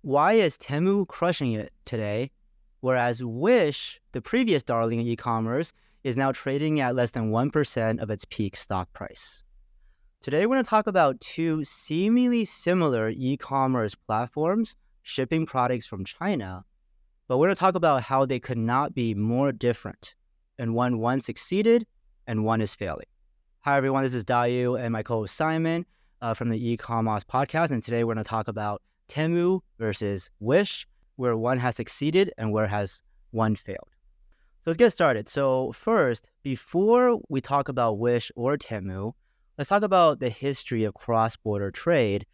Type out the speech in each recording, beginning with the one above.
why is Temu crushing it today, whereas Wish, the previous darling in e-commerce, is now trading at less than 1% of its peak stock price? Today, we're going to talk about two seemingly similar e-commerce platforms shipping products from China, but we're going to talk about how they could not be more different, and one succeeded and one is failing. Hi, everyone. This is Dayu and my co-host Simon from the Ecommerce podcast, and today we're going to talk about Temu versus Wish, where one has succeeded and where has one failed. So let's get started. So first, before we talk about Wish or Temu, let's talk about the history of cross-border trade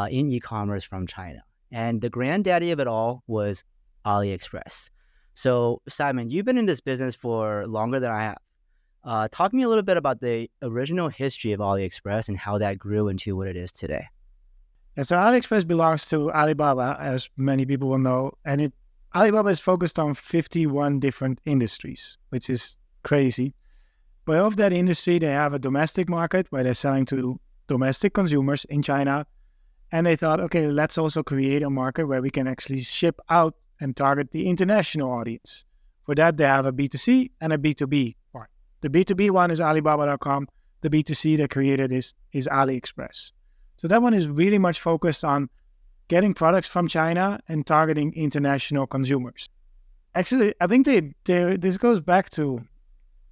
in e-commerce from China. And the granddaddy of it all was AliExpress. So Simon, you've been in this business for longer than I have. Talk to me a little bit about the original history of AliExpress and how that grew into what it is today. Yeah, so AliExpress belongs to Alibaba, as many people will know, and Alibaba is focused on 51 different industries, which is crazy. But of that industry, they have a domestic market where they're selling to domestic consumers in China, and they thought, okay, let's also create a market where we can actually ship out and target the international audience. For that, they have a B2C and a B2B part. The B2B one is Alibaba.com. The B2C they created is AliExpress. So that one is really much focused on getting products from China and targeting international consumers. Actually, I think this goes back to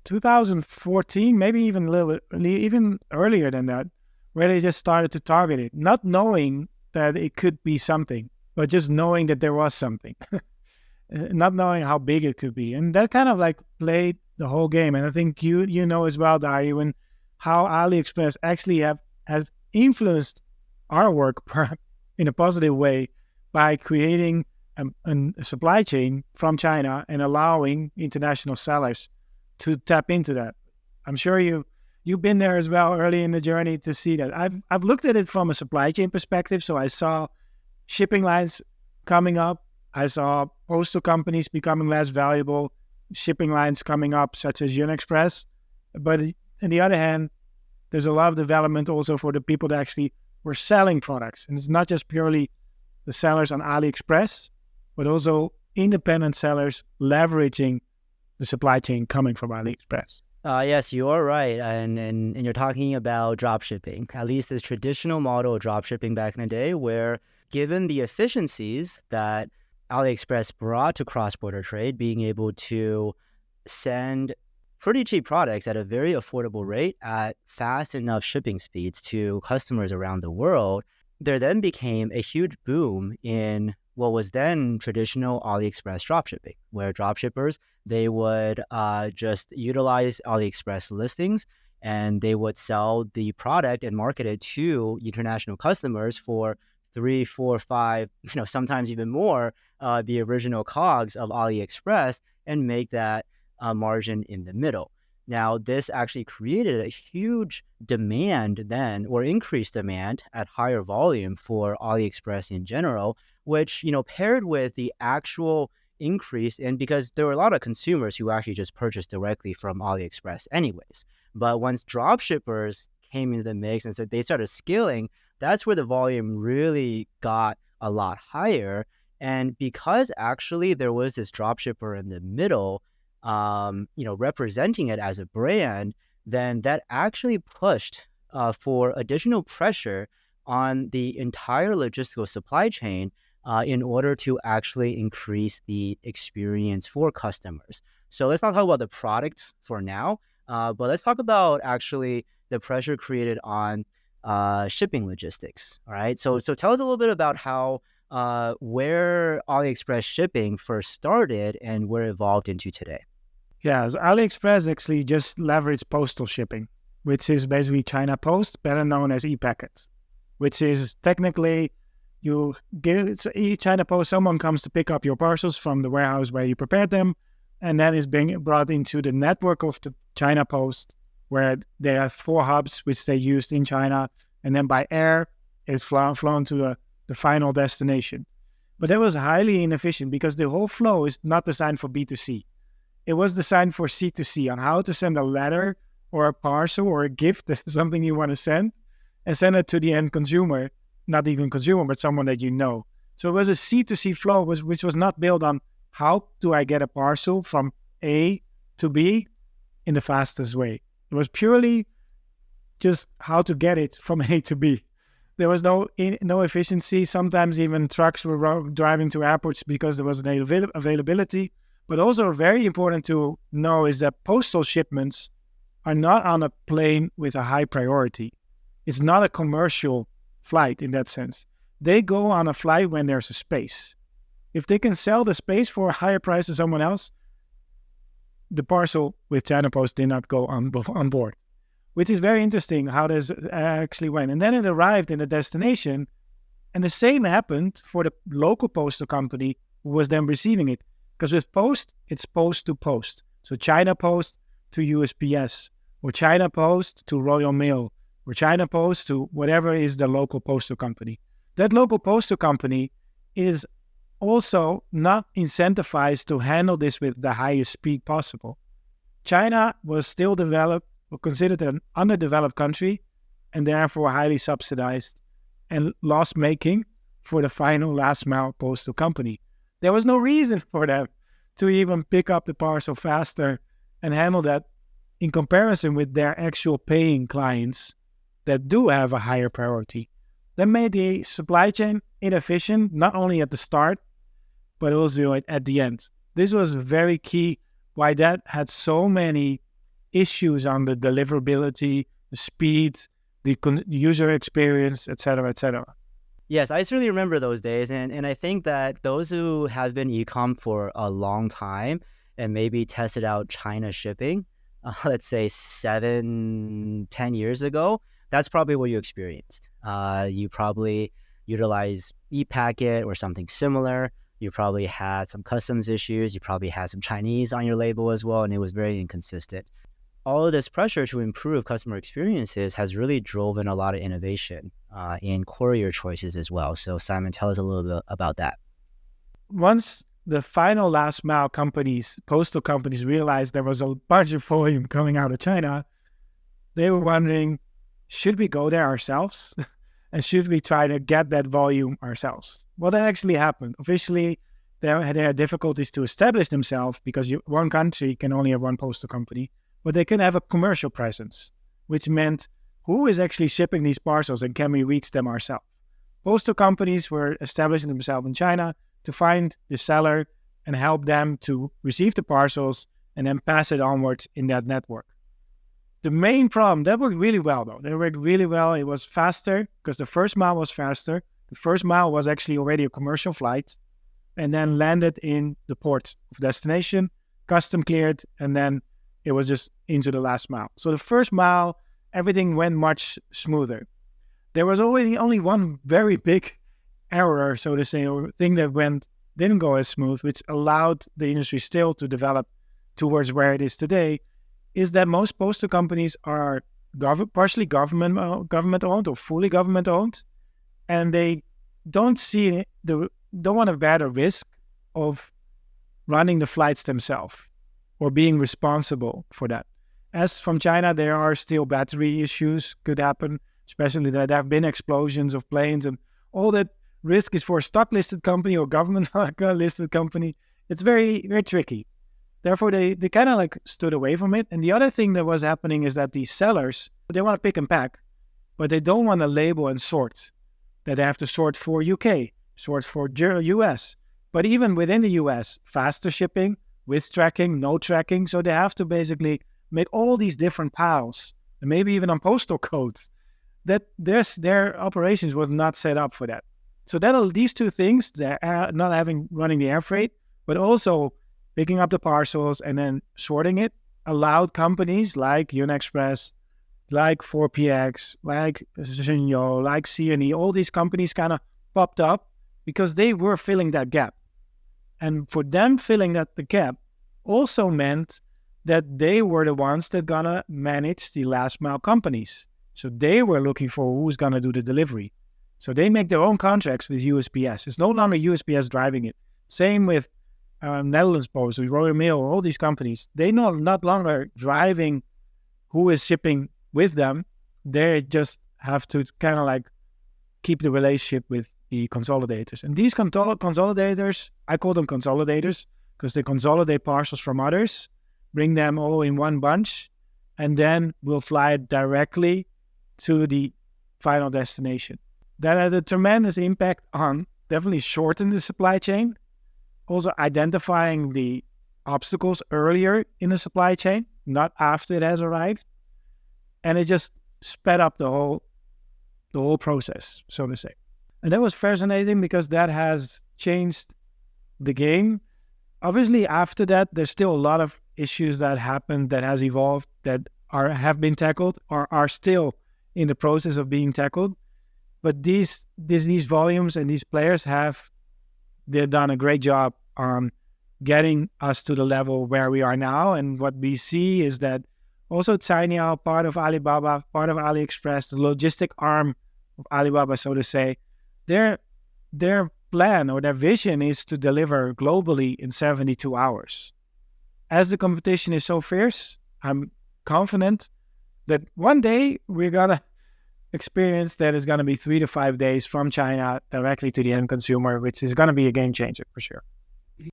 2014, maybe even a little bit, even earlier than that, where they just started to target it, not knowing that it could be something, but just knowing that there was something, not knowing how big it could be. And that kind of like played the whole game. And I think you know as well, Dario, and how AliExpress actually has influenced our work in a positive way by creating a supply chain from China and allowing international sellers to tap into that. I'm sure you've been there as well early in the journey to see that. I've looked at it from a supply chain perspective. So I saw shipping lines coming up. I saw postal companies becoming less valuable, shipping lines coming up, such as Unexpress. But on the other hand, there's a lot of development also for the people that actually were selling products. And it's not just purely the sellers on AliExpress, but also independent sellers leveraging the supply chain coming from AliExpress. Yes, you are right. And you're talking about drop shipping, at least this traditional model of drop shipping back in the day, where given the efficiencies that AliExpress brought to cross-border trade, being able to send pretty cheap products at a very affordable rate at fast enough shipping speeds to customers around the world, there then became a huge boom in what was then traditional AliExpress dropshipping, where dropshippers, they would just utilize AliExpress listings and they would sell the product and market it to international customers for 3, 4, 5, sometimes even more, the original COGS of AliExpress, and make that margin in the middle. Now, this actually created a huge demand then, or increased demand at higher volume for AliExpress in general, which, paired with the actual increase in, because there were a lot of consumers who actually just purchased directly from AliExpress anyways. But once dropshippers came into the mix and so they started scaling, that's where the volume really got a lot higher. And because actually there was this dropshipper in the middle, representing it as a brand, then that actually pushed for additional pressure on the entire logistical supply chain in order to actually increase the experience for customers. So let's not talk about the product for now, but let's talk about actually the pressure created on shipping logistics. All right. So tell us a little bit about how where AliExpress shipping first started and where it evolved into today. Yeah, so AliExpress actually just leveraged postal shipping, which is basically China Post, better known as e-packet, which is technically China Post, someone comes to pick up your parcels from the warehouse where you prepared them, and that is being brought into the network of the China Post, where they have 4 hubs which they used in China, and then by air it's flown to the final destination. But that was highly inefficient because the whole flow is not designed for B2C. It was designed for C2C, on how to send a letter or a parcel or a gift, something you want to send, and send it to the end consumer, not even consumer, but someone that you know. So it was a C2C flow, which was not built on how do I get a parcel from A to B in the fastest way. It was purely just how to get it from A to B. There was no efficiency. Sometimes even trucks were driving to airports because there was an availability. But also very important to know is that postal shipments are not on a plane with a high priority. It's not a commercial flight in that sense. They go on a flight when there's a space. If they can sell the space for a higher price to someone else, the parcel with China Post did not go on board, which is very interesting how this actually went. And then it arrived in the destination, and the same happened for the local postal company who was then receiving it. Because with post, it's post to post. So China Post to USPS, or China Post to Royal Mail, or China Post to whatever is the local postal company. That local postal company is also not incentivized to handle this with the highest speed possible. China was still developed or considered an underdeveloped country and therefore highly subsidized and loss-making for the final last mile postal company. There was no reason for them to even pick up the parcel faster and handle that in comparison with their actual paying clients that do have a higher priority. That made the supply chain inefficient, not only at the start, but also at the end. This was very key why that had so many issues on the deliverability, the speed, the user experience, etc., etc. Yes, I certainly remember those days. And I think that those who have been e-com for a long time and maybe tested out China shipping, let's say 7-10 years ago, that's probably what you experienced. You probably utilize ePacket or something similar. You probably had some customs issues. You probably had some Chinese on your label as well, and it was very inconsistent. All of this pressure to improve customer experiences has really driven a lot of innovation in courier choices as well. So Simon, tell us a little bit about that. Once the final last mile companies, postal companies, realized there was a bunch of volume coming out of China, they were wondering, should we go there ourselves? And should we try to get that volume ourselves? Well, that actually happened. Officially, they had difficulties to establish themselves because one country can only have one postal company, but they can have a commercial presence, which meant who is actually shipping these parcels and can we reach them ourselves? Postal companies were establishing themselves in China to find the seller and help them to receive the parcels and then pass it onwards in that network. The main problem, that worked really well though. They worked really well. It was faster because the first mile was faster. The first mile was actually already a commercial flight and then landed in the port of destination, custom cleared, and then it was just into the last mile. So the first mile, everything went much smoother. There was only one very big error, so to say, or thing that didn't go as smooth, which allowed the industry still to develop towards where it is today, is that most postal companies are partially government-owned or fully government-owned, and they don't want to bear the risk of running the flights themselves or being responsible for that. As from China, there are still battery issues could happen, especially that there have been explosions of planes, and all that risk is for a stock-listed company or government-listed company. It's very, very tricky. Therefore, they kind of stood away from it. And the other thing that was happening is that these sellers, they want to pick and pack, but they don't want to label and sort. That they have to sort for UK, sort for US. But even within the US, faster shipping, with tracking, no tracking. So they have to basically make all these different piles, and maybe even on postal codes, that their operations was not set up for that. So these two things, they're not running the air freight, but also picking up the parcels and then sorting it, allowed companies like UniExpress, like 4PX, like Xinyo, like C&E, all these companies kind of popped up because they were filling that gap. And for them filling the gap also meant that they were the ones that gonna manage the last mile companies. So they were looking for who's gonna do the delivery. So they make their own contracts with USPS. It's no longer USPS driving it. Same with Netherlands Post, Royal Mail, all these companies. They not longer driving who is shipping with them. They just have to kind of keep the relationship with the consolidators. And these consolidators, I call them consolidators because they consolidate parcels from others, bring them all in one bunch, and then we'll fly it directly to the final destination. That had a tremendous impact on definitely shorten the supply chain, also identifying the obstacles earlier in the supply chain, not after it has arrived. And it just sped up the whole process, so to say. And that was fascinating because that has changed the game. Obviously, after that, there's still a lot of issues that happened that has evolved that have been tackled or are still in the process of being tackled. But these volumes and these players they've done a great job on getting us to the level where we are now. And what we see is that also Cainiao, part of Alibaba, part of AliExpress, the logistic arm of Alibaba, so to say, their plan or their vision is to deliver globally in 72 hours. As the competition is so fierce, I'm confident that one day we're going to experience that is going to be 3 to 5 days from China directly to the end consumer, which is going to be a game changer for sure.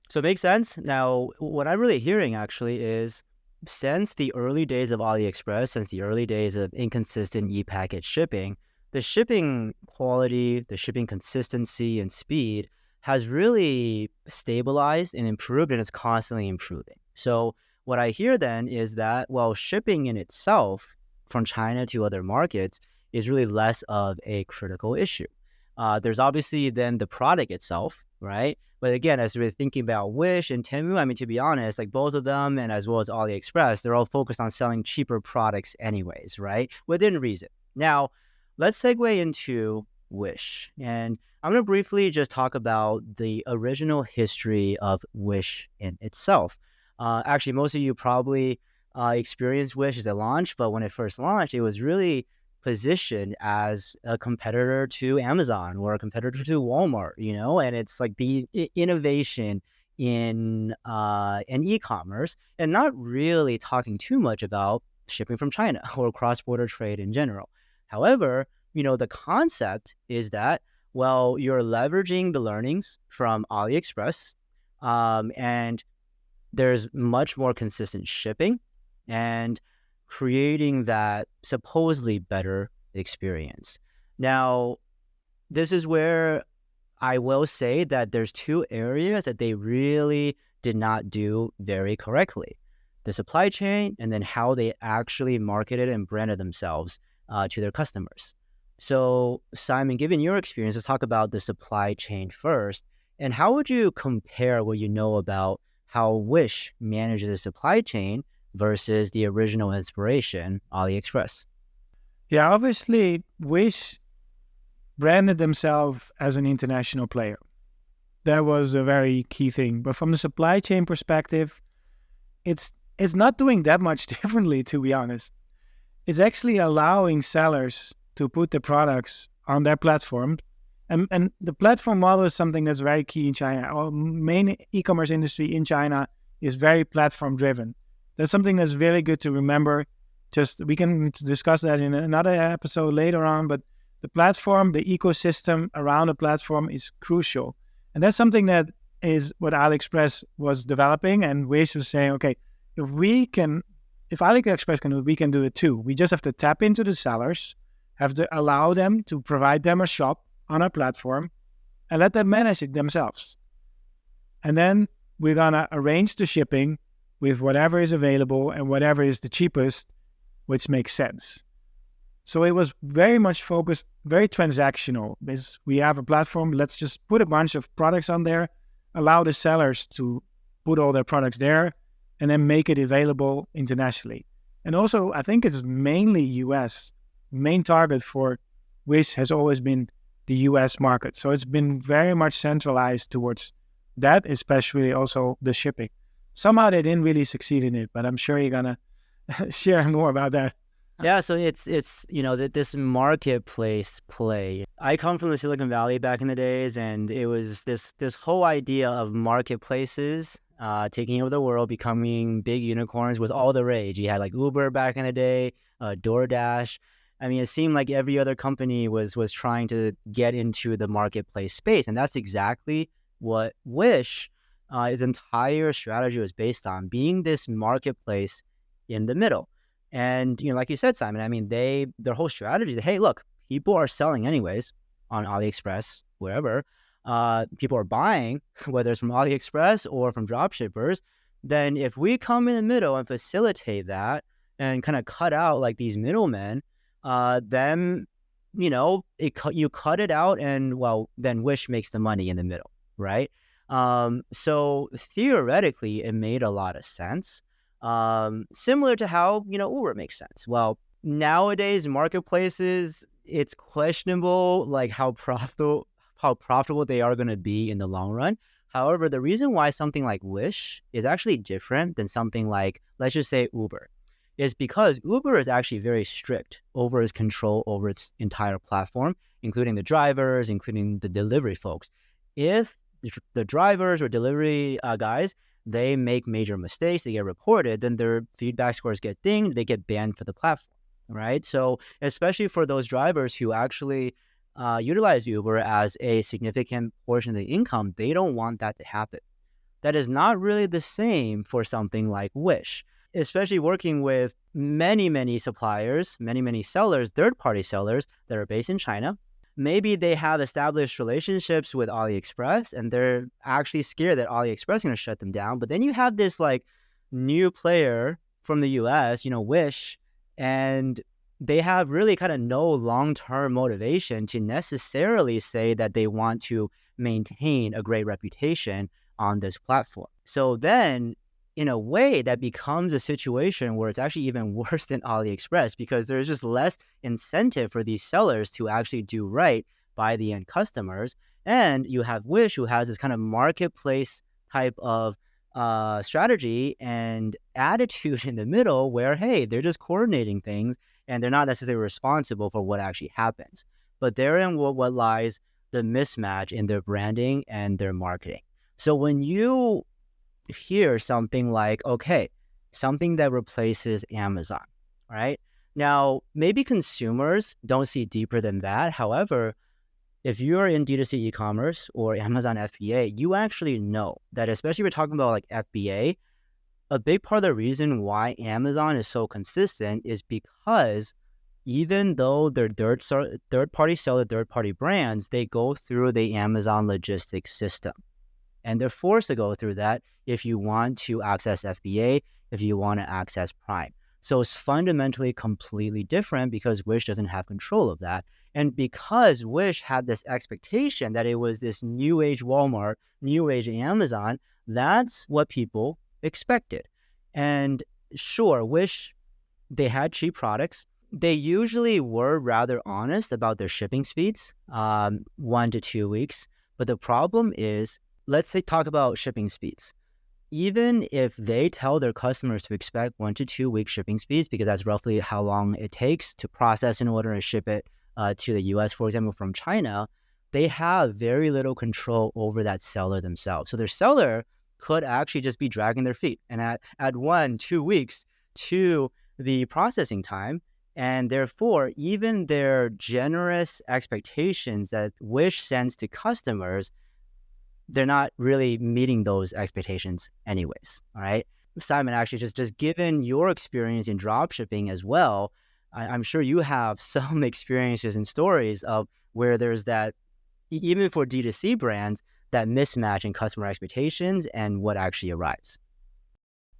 So it makes sense. Now, what I'm really hearing actually is since the early days of AliExpress, since the early days of inconsistent e-package shipping, the shipping quality, the shipping consistency and speed has really stabilized and improved, and it's constantly improving. So what I hear then is that, well, shipping in itself from China to other markets is really less of a critical issue. There's obviously then the product itself, right? But again, as we're thinking about Wish and Temu, I mean, to be honest, like both of them and as well as AliExpress, they're all focused on selling cheaper products anyways, right? Within reason. Now, let's segue into Wish. And I'm going to briefly just talk about the original history of Wish in itself. Actually, most of you probably experienced Wish as a launch, but when it first launched, it was really positioned as a competitor to Amazon or a competitor to Walmart, and it's like the innovation in e-commerce and not really talking too much about shipping from China or cross-border trade in general. However, the concept is that, well, you're leveraging the learnings from AliExpress, and there's much more consistent shipping and creating that supposedly better experience. Now, this is where I will say that there's two areas that they really did not do very correctly. The supply chain and then how they actually marketed and branded themselves to their customers. So, Simon, given your experience, let's talk about the supply chain first. And how would you compare what you know about how Wish manages the supply chain versus the original inspiration, AliExpress? Yeah, obviously, Wish branded themselves as an international player. That was a very key thing. But from the supply chain perspective, it's not doing that much differently, to be honest. It's actually allowing sellers to put the products on their platform. And the platform model is something that's very key in China. Our main e-commerce industry in China is very platform driven. That's something that's very good to remember. We can discuss that in another episode later on, but the platform, the ecosystem around the platform is crucial. And that's something that is what AliExpress was developing, and Wish was saying, okay, if AliExpress can do it, we can do it too. We just have to tap into the sellers, have to allow them to provide them a shop on our platform, and let them manage it themselves. And then we're gonna arrange the shipping with whatever is available and whatever is the cheapest, which makes sense. So it was very much focused, very transactional. We have a platform, let's just put a bunch of products on there, allow the sellers to put all their products there, and then make it available internationally. And also, I think it's mainly US. Main target for Wish has always been the US market. So it's been very much centralized towards that, especially also the shipping. Somehow they didn't really succeed in it, but I'm sure you're going to share more about that. Yeah, so it's this marketplace play. I come from the Silicon Valley back in the days, and it was this whole idea of marketplaces taking over the world, becoming big unicorns was all the rage. You had like Uber back in the day, DoorDash, I mean, it seemed like every other company was trying to get into the marketplace space, and that's exactly what Wish, its entire strategy was based on, being this marketplace in the middle. And like you said, Simon, I mean, their whole strategy is, hey, look, people are selling anyways on AliExpress, wherever. People are buying, whether it's from AliExpress or from dropshippers. Then if we come in the middle and facilitate that and kind of cut out like these middlemen, then you cut it out, and well, then Wish makes the money in the middle, right? So theoretically, it made a lot of sense. Similar to how Uber makes sense. Well, nowadays marketplaces, it's questionable like how profitable they are going to be in the long run. However, the reason why something like Wish is actually different than something like, let's just say, Uber, is because Uber is actually very strict over its control over its entire platform, including the drivers, including the delivery folks. If the drivers or delivery guys, they make major mistakes, they get reported, then their feedback scores get dinged, they get banned for the platform, right? So especially for those drivers who actually utilize Uber as a significant portion of the income, they don't want that to happen. That is not really the same for something like Wish, especially working with many suppliers, many sellers, third-party sellers that are based in China. Maybe they have established relationships with AliExpress and they're actually scared that AliExpress is going to shut them down. But then you have this like new player from the US, Wish, and they have really kind of no long-term motivation to necessarily say that they want to maintain a great reputation on this platform. So then, in a way, that becomes a situation where it's actually even worse than AliExpress, because there's just less incentive for these sellers to actually do right by the end customers. And you have Wish, who has this kind of marketplace type of strategy and attitude in the middle where, hey, they're just coordinating things and they're not necessarily responsible for what actually happens. But therein what lies the mismatch in their branding and their marketing. So when you hear something like, okay, something that replaces Amazon, right? Now, maybe consumers don't see deeper than that. However, if you're in D2C e-commerce or Amazon FBA, you actually know that, especially if we're talking about like FBA, a big part of the reason why Amazon is so consistent is because even though they're third-party seller, third-party brands, they go through the Amazon logistics system. And they're forced to go through that if you want to access FBA, if you want to access Prime. So it's fundamentally completely different because Wish doesn't have control of that. And because Wish had this expectation that it was this new age Walmart, new age Amazon, that's what people expected. And sure, Wish, they had cheap products. They usually were rather honest about their shipping speeds, 1 to 2 weeks. But the problem is, let's say talk about shipping speeds. Even if they tell their customers to expect 1 to 2 week shipping speeds, because that's roughly how long it takes to process an order and ship it to the US, for example, from China, they have very little control over that seller themselves. So their seller could actually just be dragging their feet and add 1, 2 weeks to the processing time. And therefore, even their generous expectations that Wish sends to customers, they're not really meeting those expectations anyways, all right? Simon, actually, just given your experience in dropshipping as well, I'm sure you have some experiences and stories of where there's that, even for D2C brands, that mismatch in customer expectations and what actually arrives.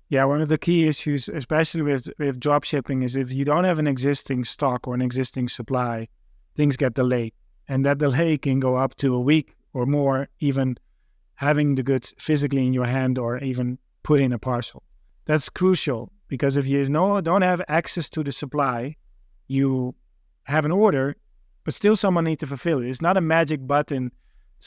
Yeah, one of the key issues, especially with dropshipping, is if you don't have an existing stock or an existing supply, things get delayed. And that delay can go up to a week or more, even having the goods physically in your hand or even put in a parcel. That's crucial, because if you don't have access to the supply, you have an order, but still someone needs to fulfill it. It's not a magic button.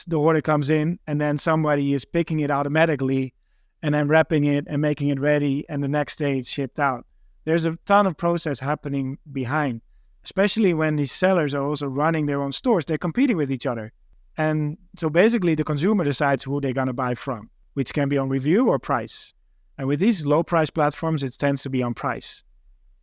The order comes in and then somebody is picking it automatically and then wrapping it and making it ready, and the next day it's shipped out. There's a ton of process happening behind, especially when these sellers are also running their own stores. They're competing with each other. And so basically the consumer decides who they're going to buy from, which can be on review or price. And with these low price platforms, it tends to be on price.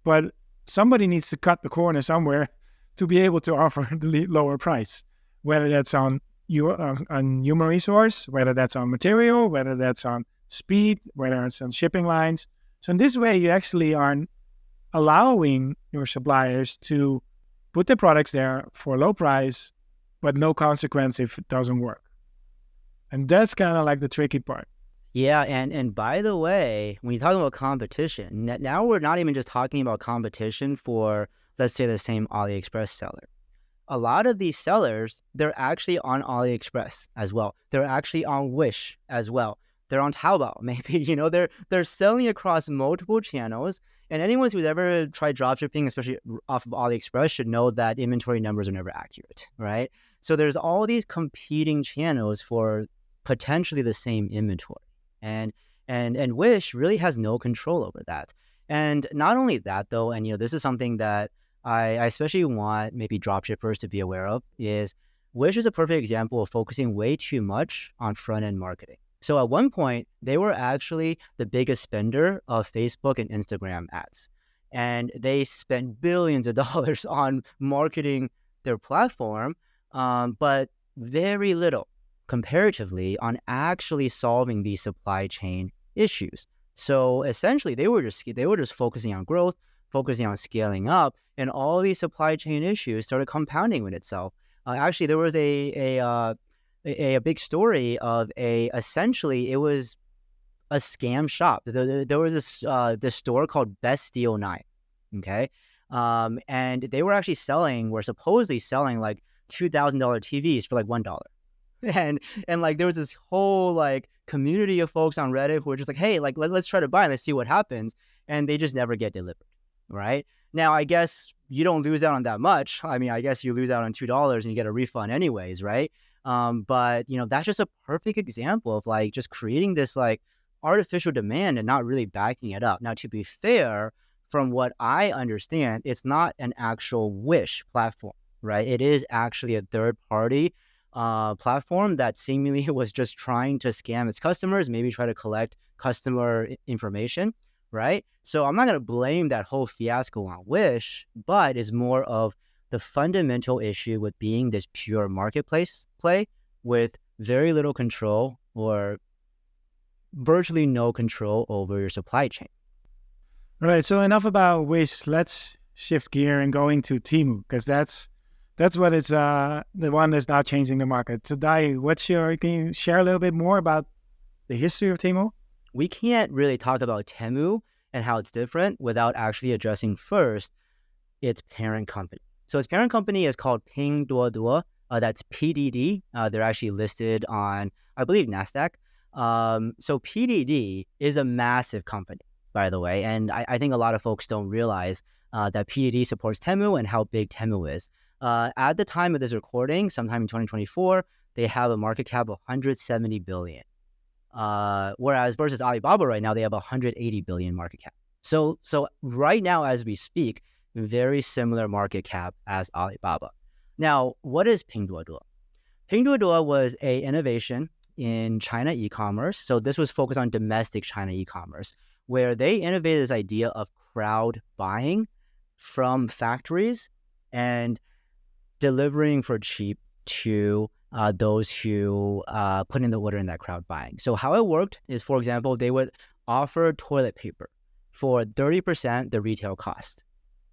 But somebody needs to cut the corner somewhere to be able to offer the lower price, whether that's on human resource, whether that's on material, whether that's on speed, whether it's on shipping lines. So in this way, you actually are allowing your suppliers to put the products there for a low price, but no consequence if it doesn't work. And that's kind of like the tricky part. Yeah, and by the way, when you're talking about competition, now we're not even just talking about competition for, let's say, the same AliExpress seller. A lot of these sellers, they're actually on AliExpress as well. They're actually on Wish as well. They're on Taobao, maybe, they're selling across multiple channels. And anyone who's ever tried dropshipping, especially off of AliExpress, should know that inventory numbers are never accurate, right? So there's all these competing channels for potentially the same inventory. And Wish really has no control over that. And not only that, though, and this is something that I especially want maybe dropshippers to be aware of, is Wish is a perfect example of focusing way too much on front-end marketing. So at one point, they were actually the biggest spender of Facebook and Instagram ads. And they spent billions of dollars on marketing their platform, but very little comparatively on actually solving these supply chain issues. So essentially, they were just focusing on growth, focusing on scaling up, and all these supply chain issues started compounding with itself. Actually, there was a big story of essentially it was a scam shop. There was this store called Best Deal 9, okay, and they were supposedly selling like $2,000 TVs for like $1. And like there was this whole like community of folks on Reddit who were just like, hey, like let's try to buy and let's see what happens. And they just never get delivered, right? Now, I guess you don't lose out on that much. I mean, I guess you lose out on $2 and you get a refund anyways, right? But that's just a perfect example of like just creating this like artificial demand and not really backing it up. Now, to be fair, from what I understand, it's not an actual Wish platform, right? It is actually a third party platform that seemingly was just trying to scam its customers, maybe try to collect customer information, right? So I'm not going to blame that whole fiasco on Wish, but it's more of the fundamental issue with being this pure marketplace play with very little control or virtually no control over your supply chain. All right, so enough about Wish. Let's shift gear and go into Temu, because that's what it's the one that's now changing the market. So Dai, can you share a little bit more about the history of Temu? We can't really talk about Temu and how it's different without actually addressing first its parent company. So its parent company is called Pinduoduo. That's PDD. They're actually listed on, I believe, NASDAQ. So PDD is a massive company, by the way. And I think a lot of folks don't realize that PDD supports Temu and how big Temu is. At the time of this recording, sometime in 2024, they have a market cap of 170 billion. Whereas versus Alibaba right now, they have 180 billion market cap. So right now, as we speak, very similar market cap as Alibaba. Now, what is Pinduoduo? Pinduoduo was an innovation in China e-commerce. So this was focused on domestic China e-commerce, where they innovated this idea of crowd buying from factories and delivering for cheap to those who put in the order in that crowd buying. So how it worked is, for example, they would offer toilet paper for 30% the retail cost.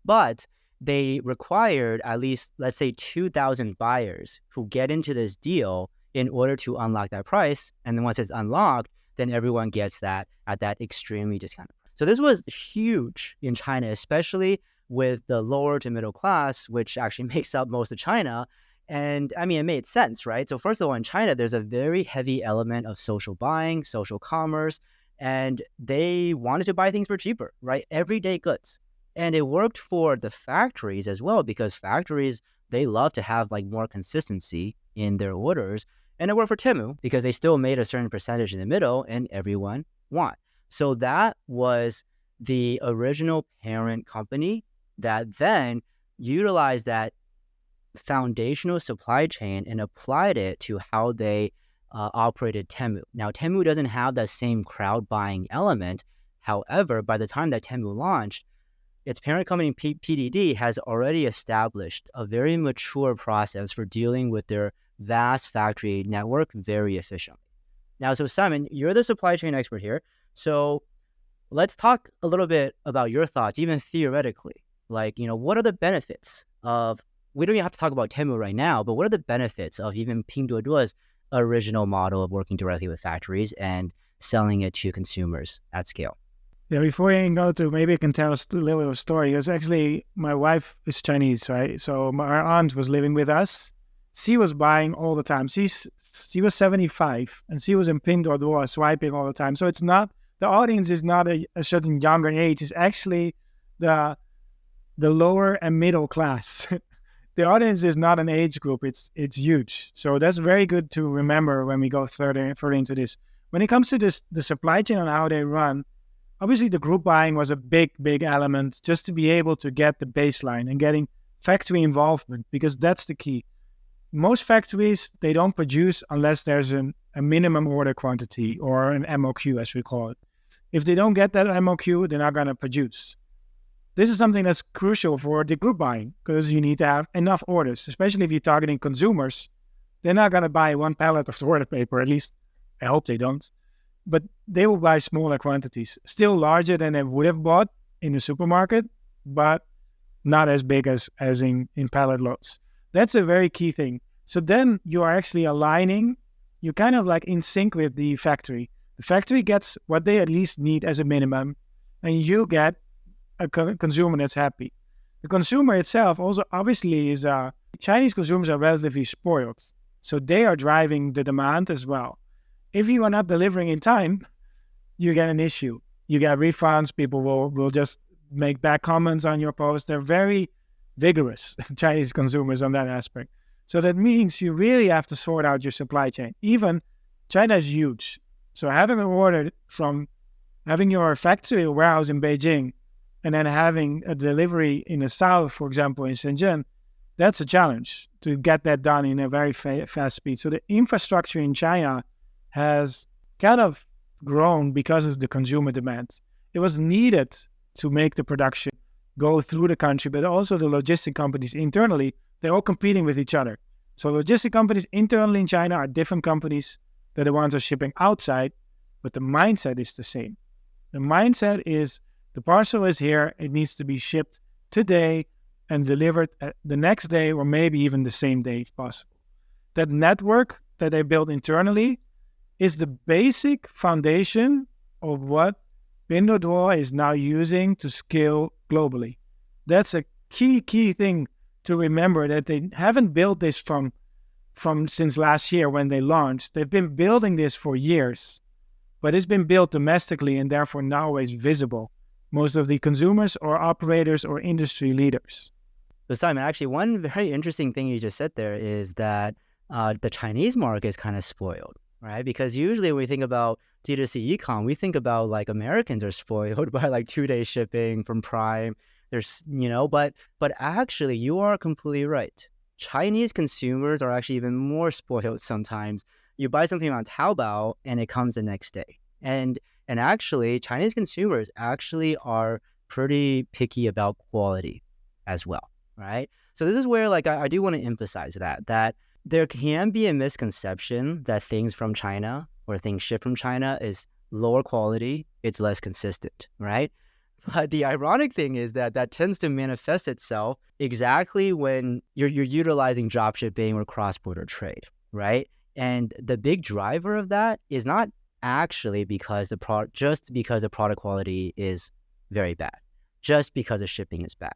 But they required at least, let's say, 2,000 buyers who get into this deal in order to unlock that price. And then once it's unlocked, then everyone gets that at that extremely discounted price. So this was huge in China, especially with the lower to middle class, which actually makes up most of China. And I mean, it made sense, right? So first of all, in China, there's a very heavy element of social buying, social commerce, and they wanted to buy things for cheaper, right? Everyday goods. And it worked for the factories as well, because factories, they love to have like more consistency in their orders. And it worked for Temu because they still made a certain percentage in the middle and everyone won. So that was the original parent company that then utilized that foundational supply chain and applied it to how they operated Temu. Now, Temu doesn't have that same crowd buying element. However, by the time that Temu launched, its parent company PDD has already established a very mature process for dealing with their vast factory network very efficiently. Now, so Simon, you're the supply chain expert here. So let's talk a little bit about your thoughts, even theoretically. Like, what are the benefits of, we don't even have to talk about Temu right now, but what are the benefits of even Pinduoduo's original model of working directly with factories and selling it to consumers at scale? Yeah, before I go to, maybe I can tell a little bit of a story. Because actually, my wife is Chinese, right? So my aunt was living with us. She was buying all the time. She was 75, and she was in Pinduoduo swiping all the time. So it's not, the audience is not a certain younger age. It's actually the lower and middle class. The audience is not an age group. It's huge. So that's very good to remember when we go further into this. When it comes to the supply chain and how they run, obviously the group buying was a big element just to be able to get the baseline and getting factory involvement, because that's the key. Most factories, they don't produce unless there's a minimum order quantity, or an MOQ as we call it. If they don't get that MOQ, they're not going to produce. This is something that's crucial for the group buying, because you need to have enough orders, especially if you're targeting consumers. They're not going to buy one pallet of toilet paper, at least I hope they don't. But they will buy smaller quantities, still larger than they would have bought in the supermarket, but not as big as in pallet loads. That's a very key thing. So then you are actually aligning, you're kind of like in sync with the factory. The factory gets what they at least need as a minimum, and you get a consumer that's happy. The consumer itself also obviously is, Chinese consumers are relatively spoiled. So they are driving the demand as well. If you are not delivering in time, you get an issue. You get refunds. People will just make bad comments on your post. They're very vigorous, Chinese consumers, on that aspect. So that means you really have to sort out your supply chain. Even China is huge. So having an order from having your factory or warehouse in Beijing and then having a delivery in the south, for example, in Shenzhen, that's a challenge to get that done in a very fast speed. So the infrastructure in China has kind of grown because of the consumer demand. It was needed to make the production go through the country, but also the logistic companies internally, they're all competing with each other. So logistic companies internally in China are different companies than the ones that are shipping outside, but the mindset is the same. The mindset is the parcel is here, it needs to be shipped today and delivered the next day, or maybe even the same day if possible. That network that they built internally is the basic foundation of what Pinduoduo is now using to scale globally. That's a key thing to remember, that they haven't built this from since last year when they launched. They've been building this for years, but it's been built domestically and therefore not always visible. Most of the consumers or operators or industry leaders. So Simon, actually, one very interesting thing you just said there is that the Chinese market is kind of spoiled, right? Because usually when we think about D2C ecom, we think about like Americans are spoiled by like 2-day shipping from Prime. There's, but actually you are completely right. Chinese consumers are actually even more spoiled sometimes. You buy something on Taobao and it comes the next day. And actually Chinese consumers actually are pretty picky about quality as well, right? So this is where like I do want to emphasize that there can be a misconception that things from China or things shipped from China is lower quality, it's less consistent, right? But the ironic thing is that tends to manifest itself exactly when you're utilizing drop shipping or cross-border trade, right? And the big driver of that is not actually because the product quality is very bad, just because the shipping is bad.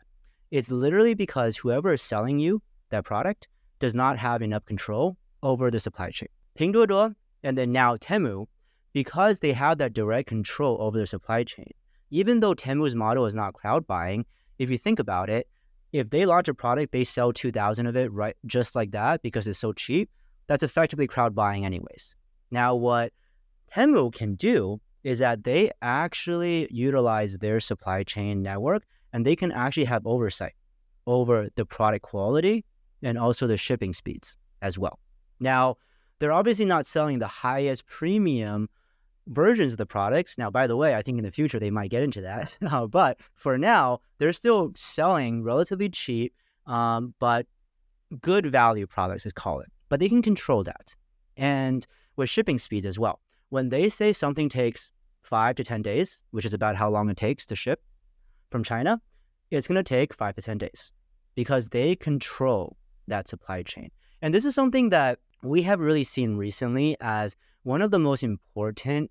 It's literally because whoever is selling you that product does not have enough control over the supply chain. Pinduoduo and then now Temu, because they have that direct control over their supply chain, even though Temu's model is not crowd buying, if you think about it, if they launch a product, they sell 2,000 of it right just like that because it's so cheap, that's effectively crowd buying anyways. Now what Temu can do is that they actually utilize their supply chain network and they can actually have oversight over the product quality and also the shipping speeds as well. Now, they're obviously not selling the highest premium versions of the products. Now, by the way, I think in the future they might get into that. But for now, they're still selling relatively cheap, but good value products, let's call it. But they can control that. And with shipping speeds as well. When they say something takes 5 to 10 days, which is about how long it takes to ship from China, it's going to take 5 to 10 days because they control that supply chain. And this is something that we have really seen recently as one of the most important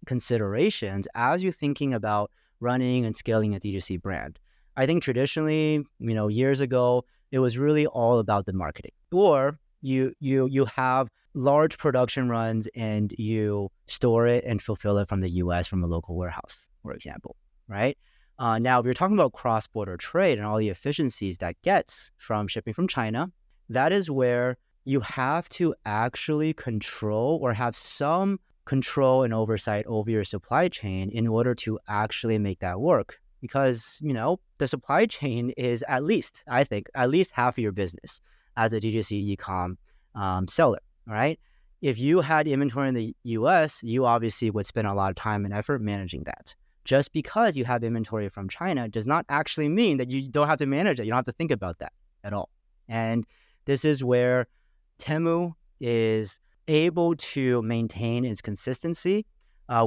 considerations as you're thinking about running and scaling a D2C brand. I think traditionally, years ago, it was really all about the marketing. Or you have large production runs and you store it and fulfill it from the US from a local warehouse, for example, right? Now, if you're talking about cross-border trade and all the efficiencies that gets from shipping from China, that is where you have to actually control or have some control and oversight over your supply chain in order to actually make that work. Because, the supply chain is at least half of your business as a D2C e-com seller, all right? If you had inventory in the US, you obviously would spend a lot of time and effort managing that. Just because you have inventory from China does not actually mean that you don't have to manage it. You don't have to think about that at all. And this is where Temu is able to maintain its consistency.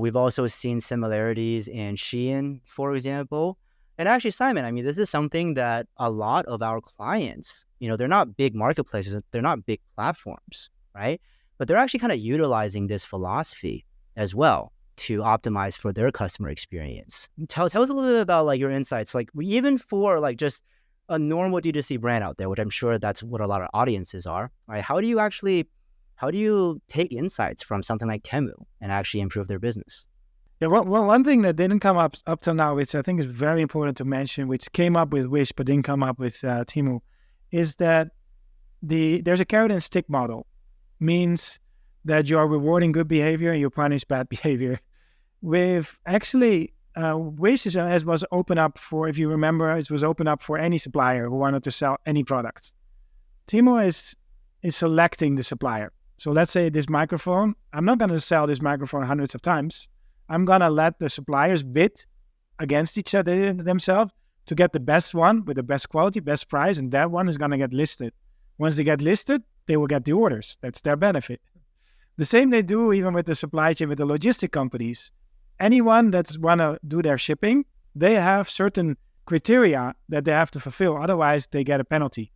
We've also seen similarities in Shein, for example. And actually, Simon, this is something that a lot of our clients, they're not big marketplaces, they're not big platforms, right? But they're actually kind of utilizing this philosophy as well to optimize for their customer experience. Tell us a little bit about your insights, even for just a normal D2C brand out there, which I'm sure that's what a lot of audiences are, right? How do you take insights from something like Temu and actually improve their business? Yeah, one thing that didn't come up till now, which I think is very important to mention, which came up with Wish but didn't come up with Temu, is that there's a carrot and stick model. Means that you are rewarding good behavior and you punish bad behavior. With actually, Wish was open up for, if you remember, it was open up for any supplier who wanted to sell any product. Temu is selecting the supplier. So let's say this microphone, I'm not going to sell this microphone hundreds of times. I'm going to let the suppliers bid against each other themselves to get the best one with the best quality, best price, and that one is going to get listed. Once they get listed, they will get the orders. That's their benefit. The same they do even with the supply chain, with the logistic companies. Anyone that's want to do their shipping, they have certain criteria that they have to fulfill. Otherwise, they get a penalty.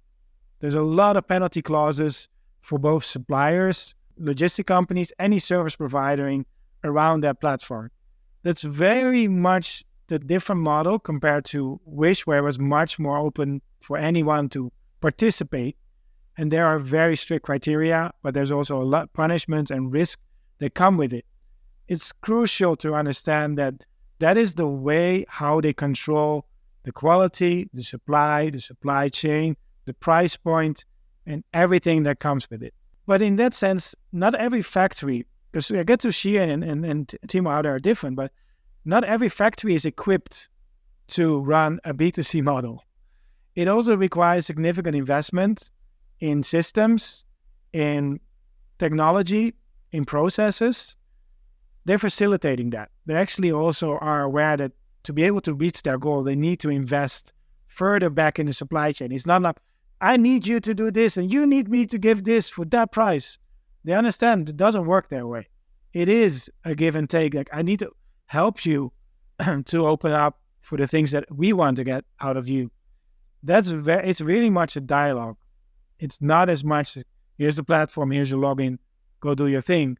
There's a lot of penalty clauses for both suppliers, logistic companies, any service providing around that platform. That's very much the different model compared to Wish, where it was much more open for anyone to participate. And there are very strict criteria, but there's also a lot of punishments and risk that come with it. It's crucial to understand that is the way how they control the quality, the supply chain, the price point, and everything that comes with it. But in that sense, not every factory, because I get to Shein and Temu out there are different, but not every factory is equipped to run a B2C model. It also requires significant investment in systems, in technology, in processes. They're facilitating that. They actually also are aware that to be able to reach their goal, they need to invest further back in the supply chain. It's not like, I need you to do this and you need me to give this for that price. They understand it doesn't work that way. It is a give and take. Like, I need to help you to open up for the things that we want to get out of you. It's really much a dialogue. It's not as much, here's the platform, here's your login, go do your thing.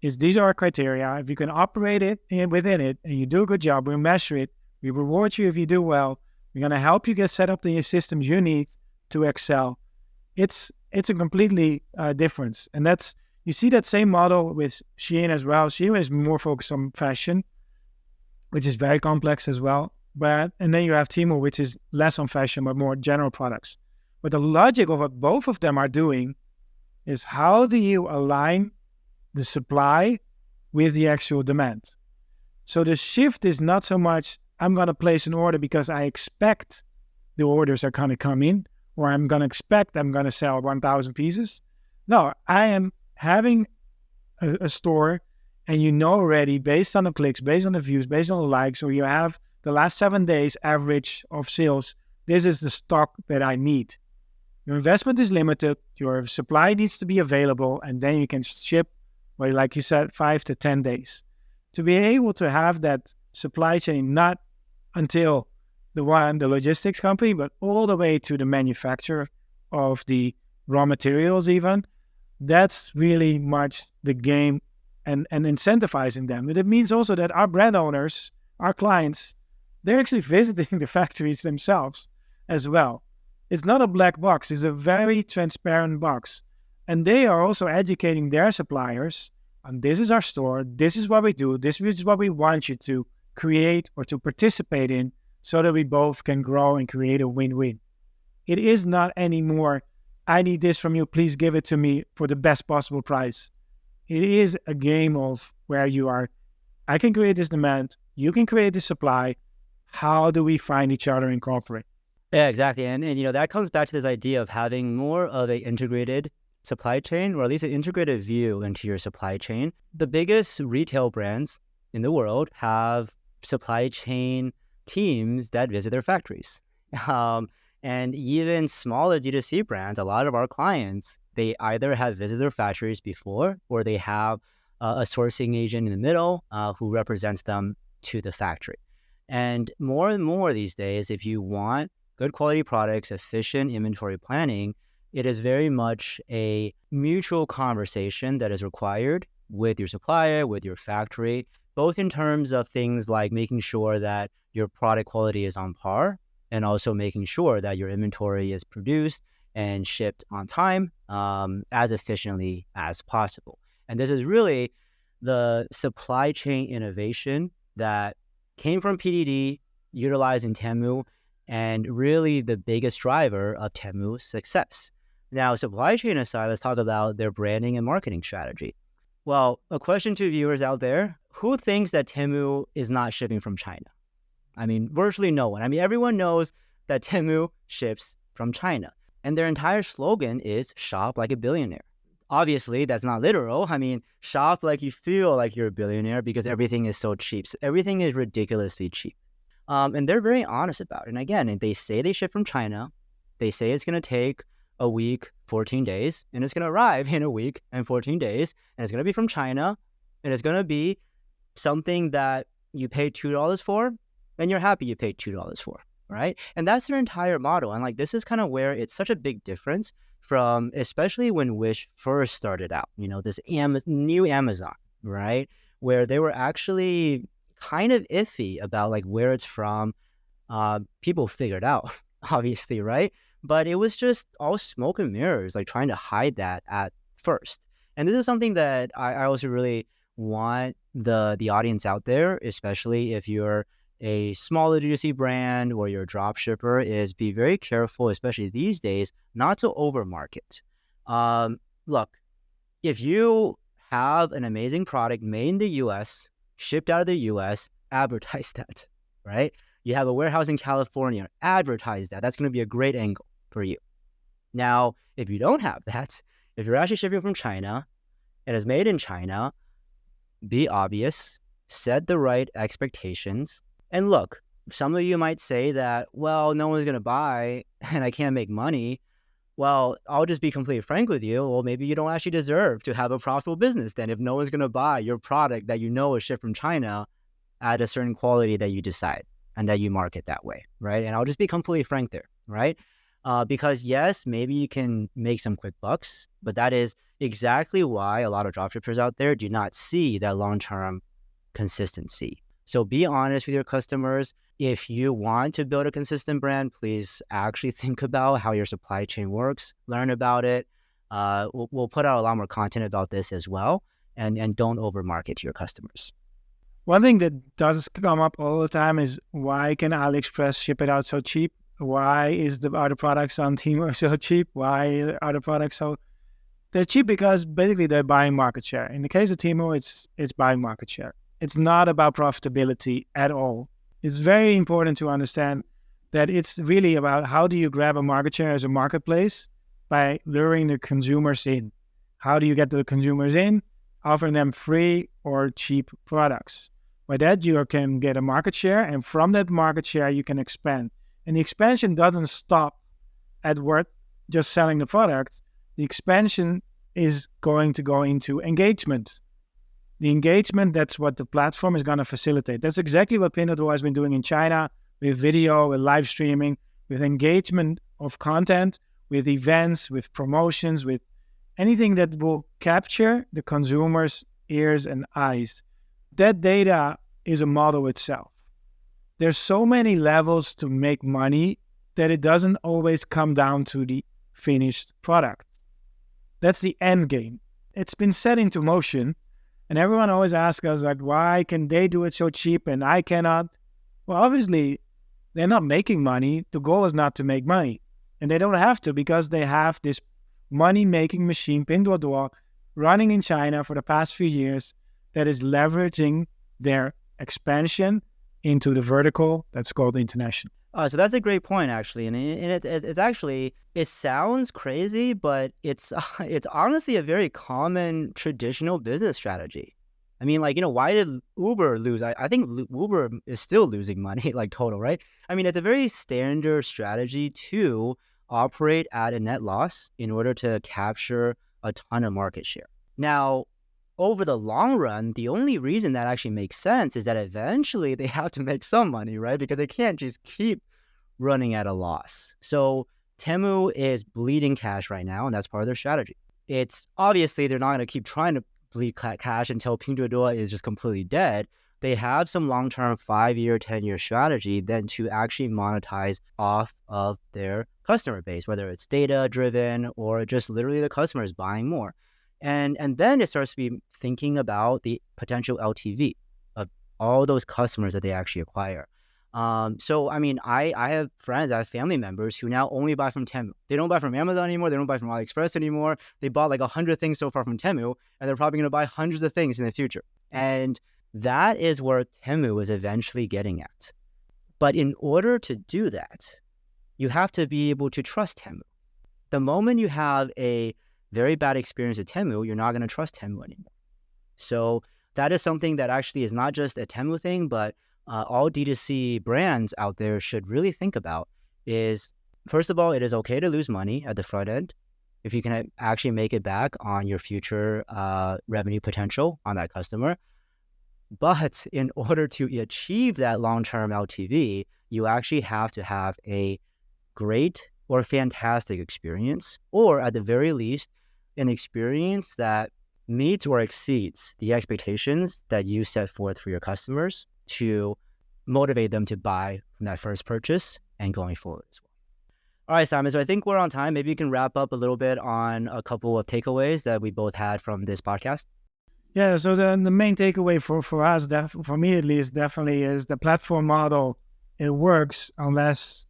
These are our criteria. If you can operate it within it and you do a good job, we'll measure it. We reward you if you do well. We're going to help you get set up the systems you need to excel. It's a completely difference. And you see that same model with Shein as well. Shein is more focused on fashion, which is very complex as well. And then you have Temu, which is less on fashion, but more general products. But the logic of what both of them are doing is, how do you align the supply with the actual demand? So the shift is not so much, I'm going to place an order because I expect the orders are going to come in, or I'm going to sell 1,000 pieces. No, I am having a store and you know already based on the clicks, based on the views, based on the likes, or you have the last 7 days average of sales, this is the stock that I need. Your investment is limited, your supply needs to be available, and then you can ship, well, like you said, 5 to 10 days. To be able to have that supply chain, not until the logistics company, but all the way to the manufacturer of the raw materials even, that's really much the game and incentivizing them. But it means also that our brand owners, our clients, they're actually visiting the factories themselves as well. It's not a black box. It's a very transparent box. And they are also educating their suppliers on this is our store, this is what we do, this is what we want you to create or to participate in so that we both can grow and create a win-win. It is not anymore, I need this from you, please give it to me for the best possible price. It is a game of where you are, I can create this demand, you can create this supply. How do we find each other and cooperate? Yeah, exactly. And that comes back to this idea of having more of an integrated supply chain, or at least an integrated view into your supply chain. The biggest retail brands in the world have supply chain teams that visit their factories. And even smaller D2C brands, a lot of our clients, they either have visited their factories before, or they have a sourcing agent in the middle who represents them to the factory. And more these days, if you want good quality products, efficient inventory planning, it is very much a mutual conversation that is required with your supplier, with your factory, both in terms of things like making sure that your product quality is on par, and also making sure that your inventory is produced and shipped on time as efficiently as possible. And this is really the supply chain innovation that came from PDD, utilizing Temu, and really the biggest driver of Temu's success. Now, supply chain aside, let's talk about their branding and marketing strategy. Well, a question to viewers out there, who thinks that Temu is not shipping from China? I mean, virtually no one. I mean, everyone knows that Temu ships from China, and their entire slogan is shop like a billionaire. Obviously, that's not literal. I mean, shop like you feel like you're a billionaire because everything is so cheap. So everything is ridiculously cheap. And they're very honest about it. And again, they say they ship from China. They say it's going to take a week, 14 days, and it's going to arrive in a week and 14 days, and it's going to be from China, and it's going to be something that you pay $2 for, and you're happy you paid $2 for, right? And that's their entire model. And like, this is kind of where it's such a big difference from, especially when Wish first started out, this new Amazon, right? Where they were actually kind of iffy about like where it's from. People figured out, obviously, right? But it was just all smoke and mirrors, like trying to hide that at first. And this is something that I also really want the audience out there, especially if you're a smaller D2C brand or you're a drop shipper, is be very careful, especially these days, not to overmarket. Look, if you have an amazing product made in the US, shipped out of the US, advertise that, right? You have a warehouse in California, advertise that. That's going to be a great angle for you. Now, if you don't have that, if you're actually shipping from China and it's made in China, be obvious, set the right expectations. And look, some of you might say that, well, no one's going to buy and I can't make money. Well, I'll just be completely frank with you. Well, maybe you don't actually deserve to have a profitable business then if no one's going to buy your product that you know is shipped from China at a certain quality that you decide and that you market that way, right? And I'll just be completely frank there, right? Because yes, maybe you can make some quick bucks, but that is exactly why a lot of dropshippers out there do not see that long-term consistency. So be honest with your customers. If you want to build a consistent brand, please actually think about how your supply chain works, learn about it. We'll put out a lot more content about this as well, and don't overmarket to your customers. One thing that does come up all the time is, why can AliExpress ship it out so cheap? Why are the products on Temu so cheap? Why are the products so... They're cheap because basically they're buying market share. In the case of Temu, it's buying market share. It's not about profitability at all. It's very important to understand that it's really about how do you grab a market share as a marketplace by luring the consumers in. How do you get the consumers in? Offering them free or cheap products. By that, you can get a market share, and from that market share, you can expand. And the expansion doesn't stop at work just selling the product. The expansion is going to go into engagement. The engagement, that's what the platform is going to facilitate. That's exactly what Pinduoduo has been doing in China with video, with live streaming, with engagement of content, with events, with promotions, with anything that will capture the consumer's ears and eyes. That data is a model itself. There's so many levels to make money that it doesn't always come down to the finished product. That's the end game. It's been set into motion, and everyone always asks us, like, why can they do it so cheap and I cannot? Well, obviously, they're not making money. The goal is not to make money. And they don't have to, because they have this money-making machine, Pinduoduo, running in China for the past few years that is leveraging their expansion into the vertical that's called international. So that's a great point, actually, and it's actually, it sounds crazy, but it's honestly a very common traditional business strategy. I mean, like, why did Uber lose? I think Uber is still losing money, like total, right? I mean, it's a very standard strategy to operate at a net loss in order to capture a ton of market share. Now, over the long run, the only reason that actually makes sense is that eventually they have to make some money, right? Because they can't just keep running at a loss. So Temu is bleeding cash right now, and that's part of their strategy. It's obviously they're not going to keep trying to bleed cash until Pinduoduo is just completely dead. They have some long-term 5-year, 10-year strategy then to actually monetize off of their customer base, whether it's data-driven or just literally the customers buying more. And then it starts to be thinking about the potential LTV of all those customers that they actually acquire. So, I mean, I have friends, I have family members who now only buy from Temu. They don't buy from Amazon anymore. They don't buy from AliExpress anymore. They bought like 100 things so far from Temu, and they're probably going to buy hundreds of things in the future. And that is where Temu is eventually getting at. But in order to do that, you have to be able to trust Temu. The moment you have a very bad experience at Temu, you're not going to trust Temu anymore. So that is something that actually is not just a Temu thing, but all D2C brands out there should really think about is, first of all, it is okay to lose money at the front end if you can actually make it back on your future revenue potential on that customer. But in order to achieve that long-term LTV, you actually have to have a great or fantastic experience, or at the very least, an experience that meets or exceeds the expectations that you set forth for your customers to motivate them to buy from that first purchase and going forward as well. All right, Simon, so I think we're on time. Maybe you can wrap up a little bit on a couple of takeaways that we both had from this podcast. Yeah, so the main takeaway for us, for me at least, definitely is the platform model. It works unless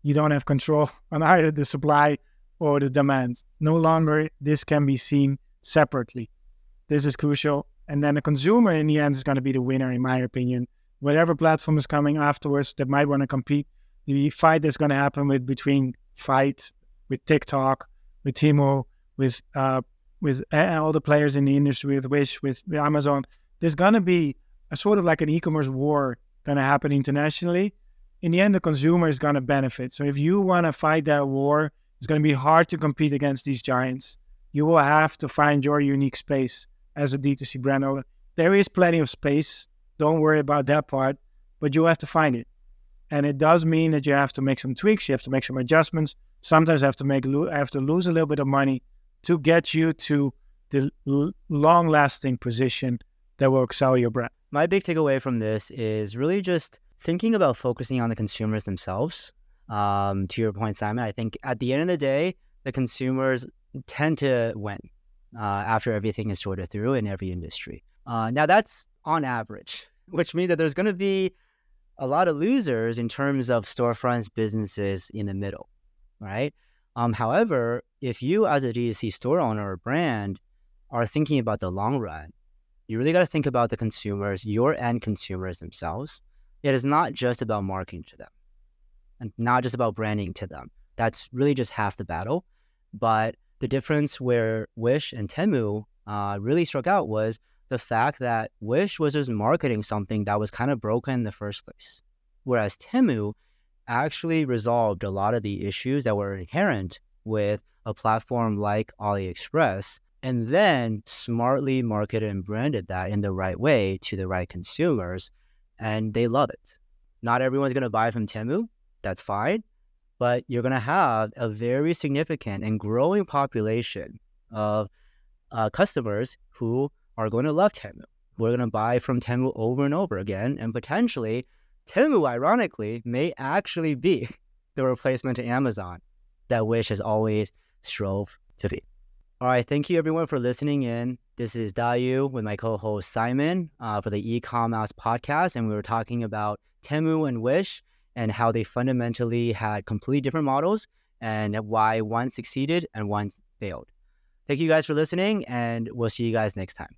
you don't have control on either the supply or the demand. No longer this can be seen separately. This is crucial. And then the consumer in the end is going to be the winner, in my opinion. Whatever platform is coming afterwards that might want to compete, the fight that's going to happen with TikTok, with Temu, with all the players in the industry, with Wish, with Amazon, there's going to be a sort of like an e-commerce war going to happen internationally. In the end, the consumer is going to benefit. So if you want to fight that war, it's going to be hard to compete against these giants. You will have to find your unique space as a D2C brand owner. There is plenty of space. Don't worry about that part, but you have to find it. And it does mean that you have to make some tweaks. You have to make some adjustments. Sometimes you have to lose a little bit of money to get you to the long-lasting position that will excel your brand. My big takeaway from this is really just thinking about focusing on the consumers themselves. To your point, Simon, I think at the end of the day, the consumers tend to win after everything is sorted through in every industry. Now, that's on average, which means that there's going to be a lot of losers in terms of storefronts, businesses in the middle, right? However, if you as a D2C store owner or brand are thinking about the long run, you really got to think about the consumers, your end consumers themselves. It is not just about marketing to them and not just about branding to them. That's really just half the battle. But the difference where Wish and Temu really struck out was the fact that Wish was just marketing something that was kind of broken in the first place. Whereas Temu actually resolved a lot of the issues that were inherent with a platform like AliExpress, and then smartly marketed and branded that in the right way to the right consumers, and they love it. Not everyone's going to buy from Temu, that's fine, but you're going to have a very significant and growing population of customers who are going to love Temu. We're going to buy from Temu over and over again, and potentially Temu, ironically, may actually be the replacement to Amazon that Wish has always strove to be. All right, thank you everyone for listening in. This is Dayu with my co-host Simon for the Ecommerce podcast, and we were talking about Temu and Wish and how they fundamentally had completely different models and why one succeeded and one failed. Thank you guys for listening, and we'll see you guys next time.